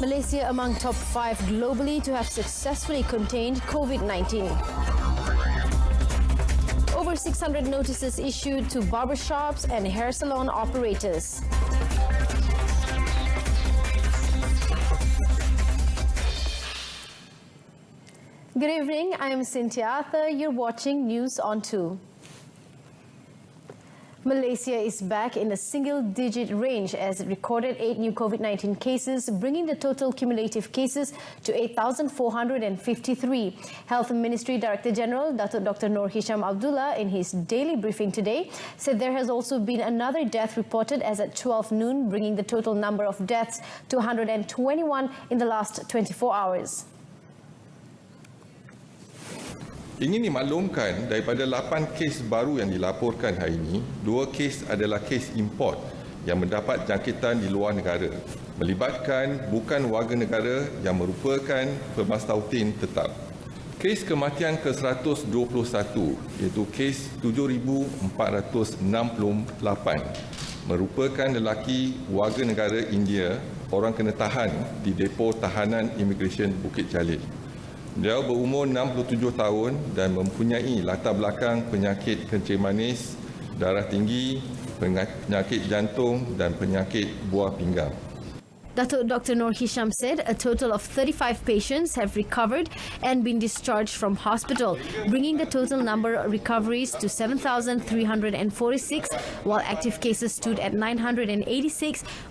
Malaysia among top 5 globally to have successfully contained COVID-19. Over 600 notices issued to barbershops and hair salon operators. Good evening, I am Cynthia Arthur. You're watching News on 2. Malaysia is back in the single-digit range as it recorded 8 new COVID-19 cases, bringing the total cumulative cases to 8,453. Health Ministry Director General Dr. Noor Hisham Abdullah, in his daily briefing today, said there has also been another death reported as at 12 noon, bringing the total number of deaths to 121 in the last 24 hours. Ingin dimaklumkan daripada 8 kes baru yang dilaporkan hari ini, 2 kes adalah kes import yang mendapat jangkitan di luar negara, melibatkan bukan warga negara yang merupakan pemastautin tetap. Kes kematian ke-121 iaitu kes 7,468 merupakan lelaki warga negara India, orang kena tahan di depo tahanan imigresen Bukit Jalil. Beliau berumur 67 tahun dan mempunyai latar belakang penyakit kencing manis, darah tinggi, penyakit jantung dan penyakit buah pinggang. Dr. Noor Hisham said a total of 35 patients have recovered and been discharged from hospital, bringing the total number of recoveries to 7,346, while active cases stood at 986,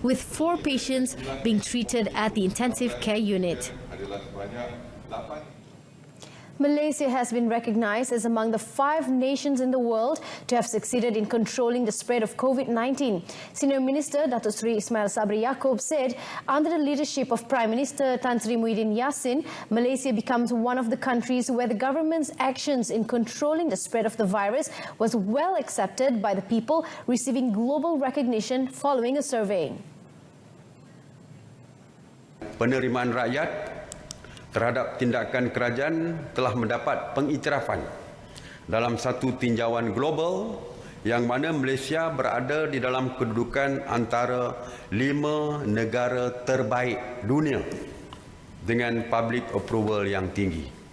with 4 patients being treated at the intensive care unit. Malaysia has been recognized as among the 5 nations in the world to have succeeded in controlling the spread of COVID-19. Senior Minister Datuk Seri Ismail Sabri Yaakob said, under the leadership of Prime Minister Tan Sri Muhyiddin Yassin, Malaysia becomes one of the countries where the government's actions in controlling the spread of the virus was well accepted by the people, receiving global recognition following a survey. Penerimaan rakyat terhadap tindakan kerajaan telah mendapat pengiktirafan dalam satu tinjauan global yang mana Malaysia berada di dalam kedudukan antara 5 negara terbaik dunia dengan public approval yang tinggi.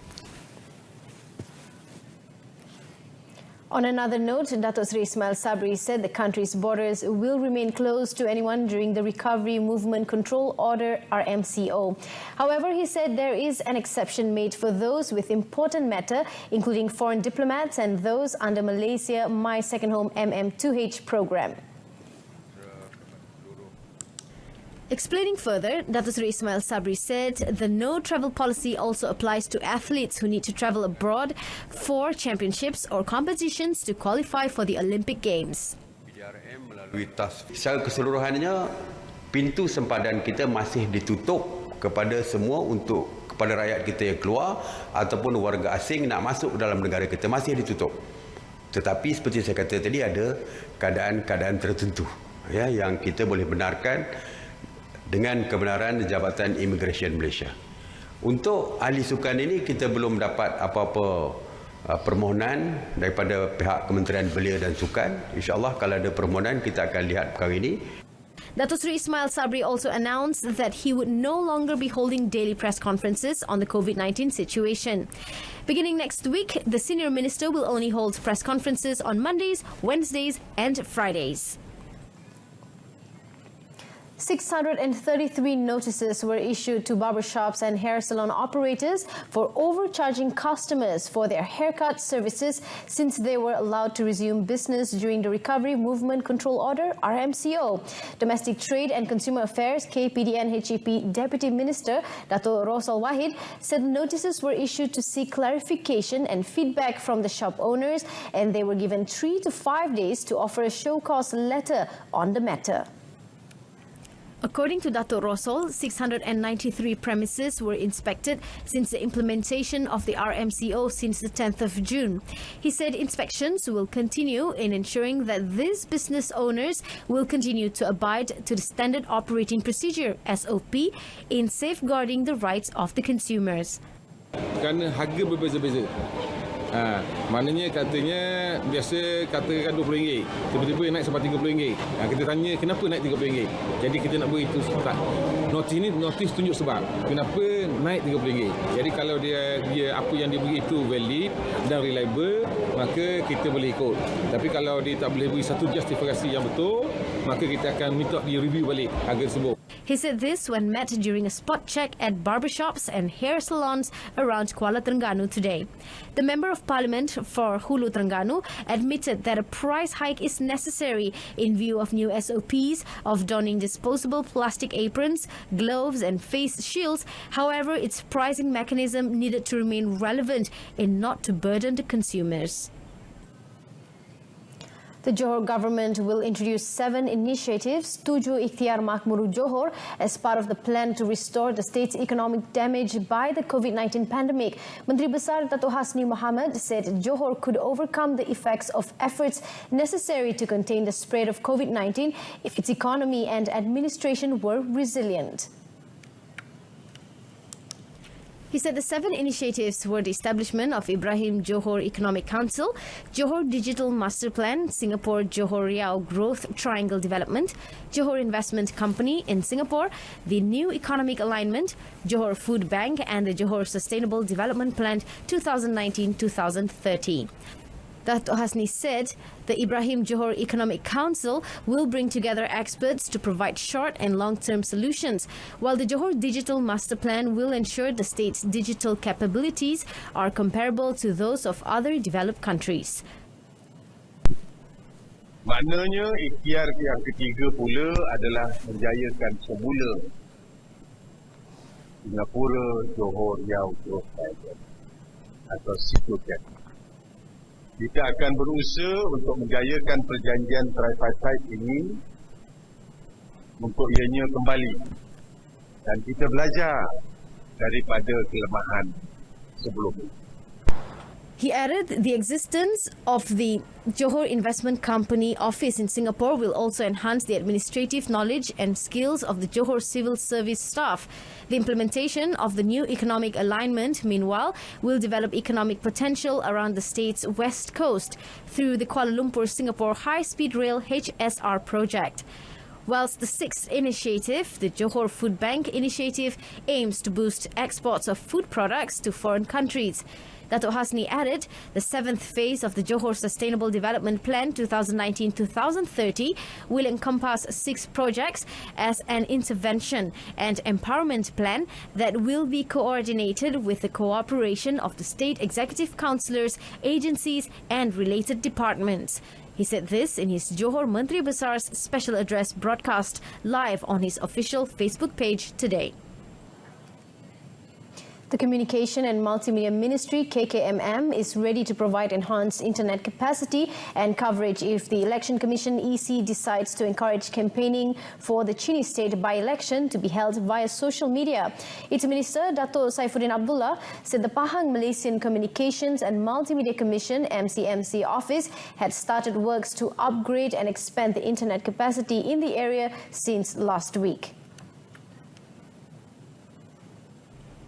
On another note, Datuk Seri Ismail Sabri said the country's borders will remain closed to anyone during the Recovery Movement Control Order RMCO. However, he said there is an exception made for those with important matter, including foreign diplomats and those under Malaysia My Second Home MM2H program. Explaining further, Datuk Seri Ismail Sabri said the no travel policy also applies to athletes who need to travel abroad for championships or competitions to qualify for the Olympic Games. Secara keseluruhannya, pintu sempadan kita masih ditutup kepada semua kepada rakyat kita yang keluar ataupun warga asing nak masuk dalam negara kita masih ditutup. Tetapi seperti saya kata tadi, ada keadaan-keadaan tertentu yang kita boleh benarkan dengan kebenaran Jabatan Imigresen Malaysia. Untuk ahli sukan ini kita belum dapat apa-apa permohonan daripada pihak Kementerian Belia dan Sukan. InsyaAllah kalau ada permohonan kita akan lihat perkara ini. Datuk Seri Ismail Sabri also announced that he would no longer be holding daily press conferences on the COVID-19 situation. Beginning next week, the senior minister will only hold press conferences on Mondays, Wednesdays and Fridays. 633 notices were issued to barbershops and hair salon operators for overcharging customers for their haircut services since they were allowed to resume business during the Recovery Movement Control Order (RMCO). Domestic Trade and Consumer Affairs KPDN-HEP Deputy Minister Dato' Rosal Wahid said notices were issued to seek clarification and feedback from the shop owners, and they were given 3 to 5 days to offer a show cause letter on the matter. According to Dato' Rosal, 693 premises were inspected since the implementation of the RMCO since the 10th of June. He said inspections will continue in ensuring that these business owners will continue to abide to the Standard Operating Procedure (SOP) in safeguarding the rights of the consumers. Kerana harga berbeza-beza. Maknanya katanya biasa katakan RM20, tiba-tiba naik sampai RM30. Kita tanya kenapa naik RM30. Jadi kita nak beri itu tak. Notis tunjuk sebab kenapa naik RM30. Jadi kalau dia apa yang dia beri itu valid dan reliable, maka kita boleh ikut. Tapi kalau dia tak boleh beri satu justifikasi yang betul, maka kita akan minta dia review balik harga tersebut. He said this when met during a spot check at barbershops and hair salons around Kuala Terengganu today. The Member of Parliament for Hulu Terengganu admitted that a price hike is necessary in view of new SOPs of donning disposable plastic aprons, gloves and face shields. However, its pricing mechanism needed to remain relevant and not to burden the consumers. The Johor government will introduce 7 initiatives, 7 Ikhtiar Makmur Johor, as part of the plan to restore the state's economic damage by the COVID-19 pandemic. Menteri Besar Dato' Hasni Mohamad said Johor could overcome the effects of efforts necessary to contain the spread of COVID-19 if its economy and administration were resilient. He said the 7 initiatives were the establishment of Ibrahim Johor Economic Council, Johor Digital Master Plan, Singapore Johor Riau Growth Triangle Development, Johor Investment Company in Singapore, the New Economic Alignment, Johor Food Bank and the Johor Sustainable Development Plan 2019-2030. Dato' Hasni said the Ibrahim Johor Economic Council will bring together experts to provide short and long-term solutions, while the Johor Digital Master Plan will ensure the state's digital capabilities are comparable to those of other developed countries. Maknanya ikhtiar yang ketiga pula adalah menjayakan semula Singapura Johor Riau Growth Triangle atau SIGOCAT. Kita akan berusaha untuk menjayakan perjanjian tripartite ini untuk ianya kembali. Dan kita belajar daripada kelemahan sebelumnya. He added the existence of the Johor Investment Company office in Singapore will also enhance the administrative knowledge and skills of the Johor civil service staff. The implementation of the new economic alignment, meanwhile, will develop economic potential around the state's west coast through the Kuala Lumpur-Singapore High-Speed Rail HSR project. Whilst the 6th initiative, the Johor Food Bank initiative, aims to boost exports of food products to foreign countries. Dato' Hasni added the 7th phase of the Johor Sustainable Development Plan 2019-2030 will encompass 6 projects as an intervention and empowerment plan that will be coordinated with the cooperation of the state executive councillors, agencies and related departments. He said this in his Johor Menteri Besar's special address broadcast live on his official Facebook page today. The Communication and Multimedia Ministry, KKMM, is ready to provide enhanced internet capacity and coverage if the Election Commission EC decides to encourage campaigning for the Cini State by-election to be held via social media. Its Minister, Dato' Saifuddin Abdullah, said the Pahang Malaysian Communications and Multimedia Commission, MCMC office, had started works to upgrade and expand the internet capacity in the area since last week.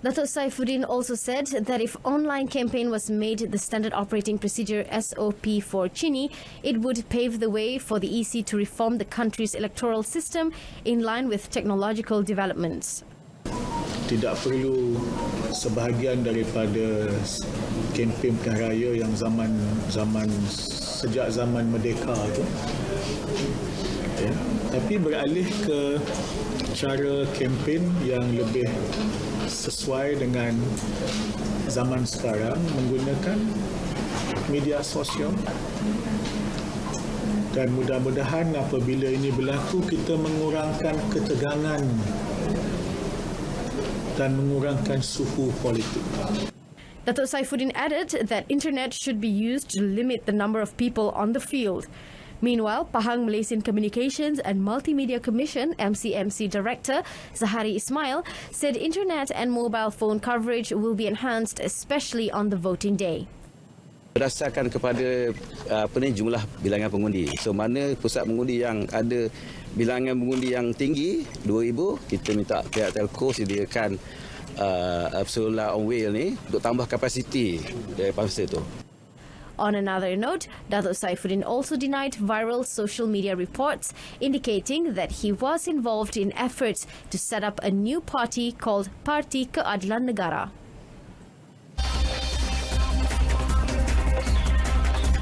Dato' Saifuddin also said that if online campaign was made the standard operating procedure SOP for Cini, it would pave the way for the EC to reform the country's electoral system in line with technological developments. Tidak perlu sebahagian daripada kempen pilihan raya yang sejak zaman merdeka tu, ya, tapi beralih ke cara kempen yang lebih sesuai dengan zaman sekarang, menggunakan media sosial, dan mudah-mudahan apabila ini berlaku kita mengurangkan ketegangan dan mengurangkan suhu politik. Dato' Saifuddin added that internet should be used to limit the number of people on the field. Meanwhile, Pahang Malaysian Communications and Multimedia Commission MCMC Director Zahari Ismail said internet and mobile phone coverage will be enhanced, especially on the voting day. Berdasarkan kepada jumlah bilangan pengundi. So mana pusat pengundi yang ada bilangan pengundi yang tinggi 2,000, kita minta pihak telco sediakan solar on wheel ni untuk tambah kapasiti daripada masa tu. On another note, Datuk Saifuddin also denied viral social media reports indicating that he was involved in efforts to set up a new party called Parti Keadilan Negara.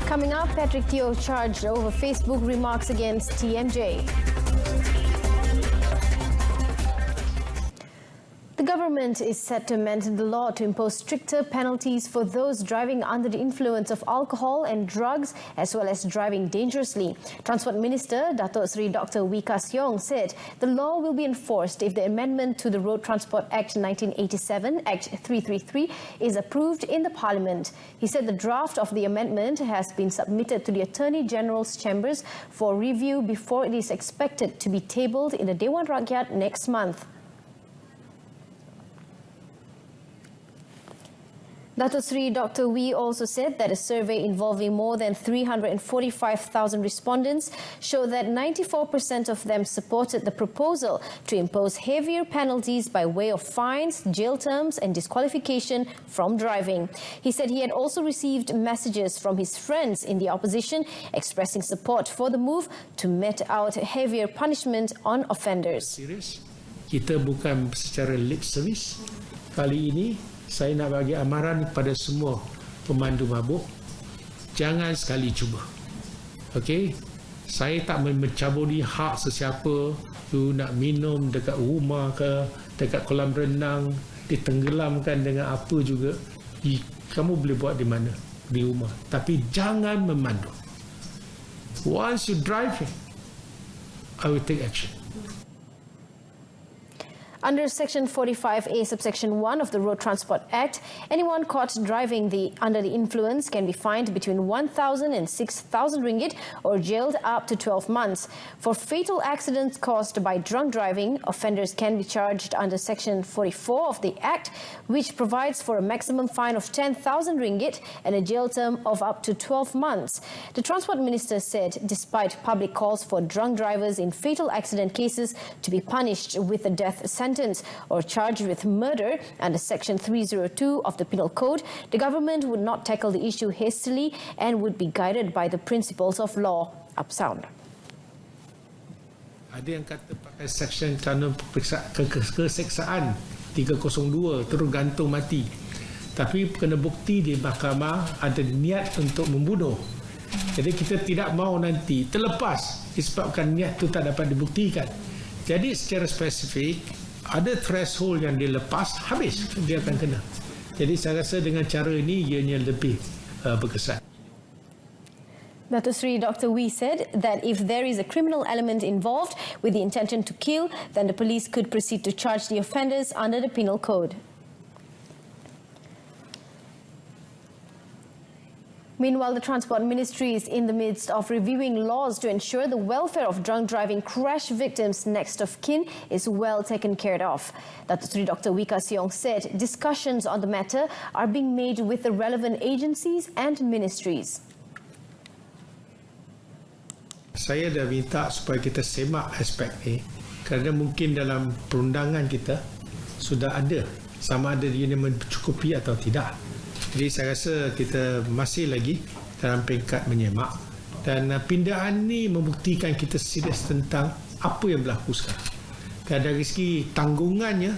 Coming up, Patrick Teo charged over Facebook remarks against TMJ. The government is set to amend the law to impose stricter penalties for those driving under the influence of alcohol and drugs, as well as driving dangerously. Transport Minister Datuk Seri Dr. Wee Ka Siong said the law will be enforced if the amendment to the Road Transport Act 1987, Act 333, is approved in the Parliament. He said the draft of the amendment has been submitted to the Attorney General's chambers for review before it is expected to be tabled in the Dewan Rakyat next month. Datuk Seri Dr. Wee also said that a survey involving more than 345,000 respondents showed that 94% of them supported the proposal to impose heavier penalties by way of fines, jail terms and disqualification from driving. He said he had also received messages from his friends in the opposition expressing support for the move to mete out heavier punishment on offenders. Serius, kita bukan secara lip service. Kali ini saya nak bagi amaran kepada semua pemandu mabuk, jangan sekali cuba. Okey, saya tak mencabuli hak sesiapa. You nak minum dekat rumah ke, dekat kolam renang, ditenggelamkan dengan apa juga, kamu boleh buat di mana? Di rumah. Tapi jangan memandu. Once you drive, I will take action. Under Section 45A, subsection 1 of the Road Transport Act, anyone caught driving under the influence can be fined between 1,000 and 6,000 ringgit or jailed up to 12 months. For fatal accidents caused by drunk driving, offenders can be charged under Section 44 of the Act, which provides for a maximum fine of 10,000 ringgit and a jail term of up to 12 months. The Transport Minister said despite public calls for drunk drivers in fatal accident cases to be punished with a death sentence or charged with murder under Section 302 of the Penal Code, the government would not tackle the issue hastily and would be guided by the principles of law. Upsound. Ada yang kata pakai Section Kanun Keseksaan 302 terus gantung mati. Tapi kena bukti di mahkamah ada niat untuk membunuh. Jadi kita tidak mahu nanti terlepas disebabkan niat itu tak dapat dibuktikan. Jadi secara spesifik ada threshold yang dilepas, habis dia akan kena. Jadi saya rasa dengan cara ini ianya lebih berkesan. Datuk Seri Dr. Wee said that if there is a criminal element involved with the intention to kill, then the police could proceed to charge the offenders under the Penal Code. Meanwhile, the Transport Ministry is in the midst of reviewing laws to ensure the welfare of drunk driving crash victims next of kin is well taken care of. Datuk Seri Dr. Wee Ka Siong said discussions on the matter are being made with the relevant agencies and ministries. Saya dah minta supaya kita semak aspek ini kerana mungkin dalam perundangan kita sudah ada sama ada dia mencukupi atau tidak. Jadi saya rasa kita masih lagi dalam peringkat menyemak dan pindaan ini membuktikan kita serius tentang apa yang berlaku sekarang. Dan dari segi tanggungannya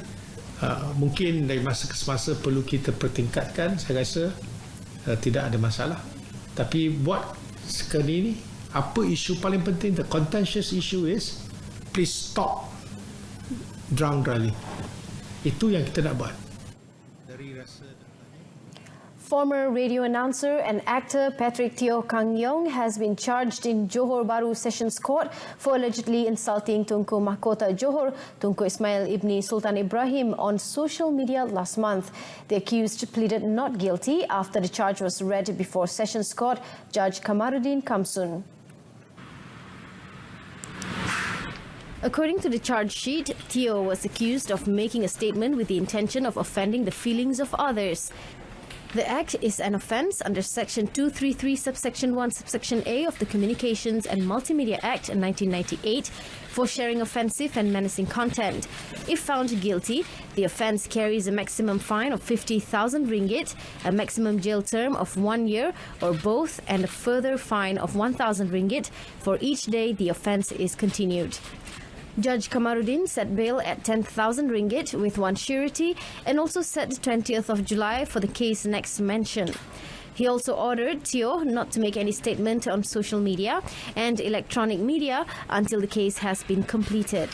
mungkin dari masa ke semasa perlu kita pertingkatkan. Saya rasa tidak ada masalah. Tapi buat sekali ini apa isu paling penting, the contentious issue is please stop drunk driving. Itu yang kita nak buat. Dari rasa Former radio announcer and actor Patrick Teo Kang Yong has been charged in Johor Bahru Sessions Court for allegedly insulting Tunku Mahkota Johor, Tunku Ismail Ibni Sultan Ibrahim, on social media last month. The accused pleaded not guilty after the charge was read before Sessions Court Judge Kamaruddin Kamsun. According to the charge sheet, Teo was accused of making a statement with the intention of offending the feelings of others. The act is an offence under Section 233 subsection 1 subsection A of the Communications and Multimedia Act 1998 for sharing offensive and menacing content. If found guilty, the offence carries a maximum fine of 50,000 ringgit, a maximum jail term of 1 year or both, and a further fine of 1,000 ringgit for each day the offence is continued. Judge Kamarudin set bail at 10,000 ringgit with one surety and also set the 20th of July for the case next mentioned. He also ordered Teo not to make any statement on social media and electronic media until the case has been completed.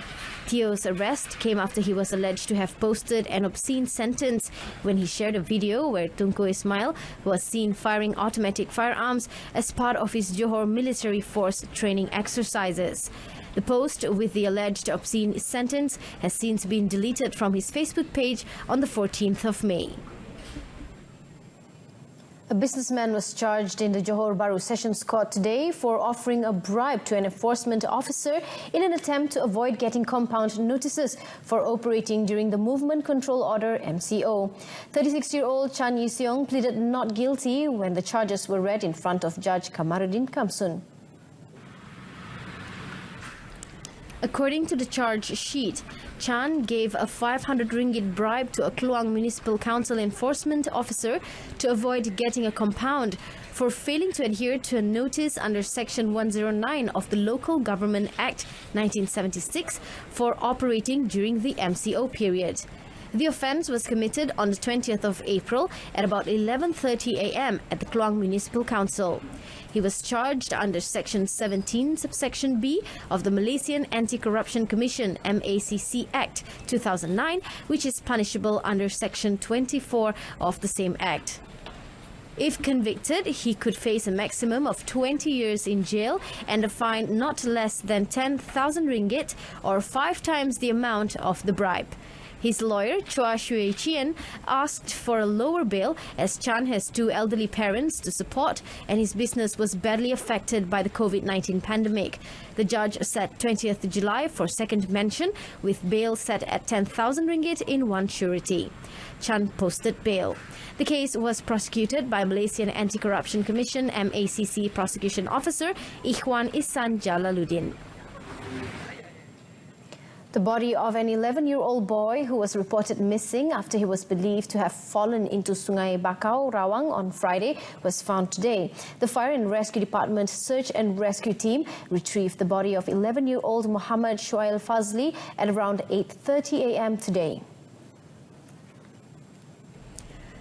Teo's arrest came after he was alleged to have posted an obscene sentence when he shared a video where Tunku Ismail was seen firing automatic firearms as part of his Johor military force training exercises. The post with the alleged obscene sentence has since been deleted from his Facebook page on the 14th of May. A businessman was charged in the Johor Bahru Sessions Court today for offering a bribe to an enforcement officer in an attempt to avoid getting compound notices for operating during the Movement Control Order MCO. 36-year-old Chan Yiseong pleaded not guilty when the charges were read in front of Judge Kamarudin Kamsun. According to the charge sheet, Chan gave a 500 ringgit bribe to a Kluang Municipal Council enforcement officer to avoid getting a compound for failing to adhere to a notice under Section 109 of the Local Government Act 1976 for operating during the MCO period. The offence was committed on the 20th of April at about 11:30 a.m. at the Kluang Municipal Council. He was charged under Section 17, subsection B of the Malaysian Anti-Corruption Commission MACC Act 2009, which is punishable under Section 24 of the same Act. If convicted, he could face a maximum of 20 years in jail and a fine not less than 10,000 ringgit or 5 times the amount of the bribe. His lawyer, Chua Shui Chien, asked for a lower bail as Chan has 2 elderly parents to support and his business was badly affected by the COVID-19 pandemic. The judge set 20th July for second mention with bail set at 10,000 ringgit in one surety. Chan posted bail. The case was prosecuted by Malaysian Anti-Corruption Commission MACC Prosecution Officer Ikhwan Ihsan Jalaluddin. The body of an 11-year-old boy who was reported missing after he was believed to have fallen into Sungai Bakau, Rawang on Friday was found today. The Fire and Rescue Department search and rescue team retrieved the body of 11-year-old Muhammad Shuail Fazli at around 8:30 a.m. today.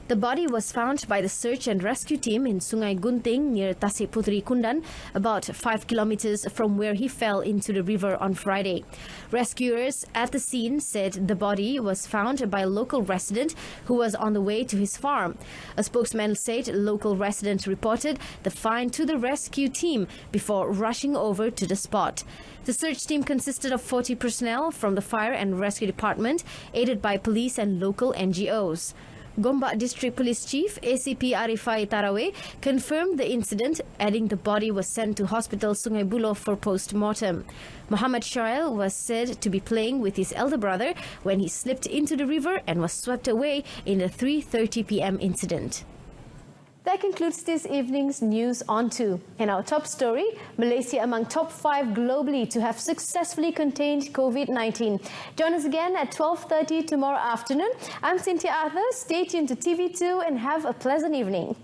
The body was found by the search and rescue team in Sungai Gunting near Tasik Puteri Kundan, about 5 kilometers from where he fell into the river on Friday. Rescuers at the scene said the body was found by a local resident who was on the way to his farm. A spokesman said local residents reported the find to the rescue team before rushing over to the spot. The search team consisted of 40 personnel from the Fire and Rescue Department, aided by police and local NGOs. Gombak District Police Chief ACP Arifai Taraweh confirmed the incident, adding the body was sent to Hospital Sungai Buloh for post-mortem. Muhammad Shuail was said to be playing with his elder brother when he slipped into the river and was swept away in the 3:30 p.m. incident. That concludes this evening's News on 2. In our top story, Malaysia among top 5 globally to have successfully contained COVID-19. Join us again at 12:30 tomorrow afternoon. I'm Cynthia Arthur. Stay tuned to TV2 and have a pleasant evening.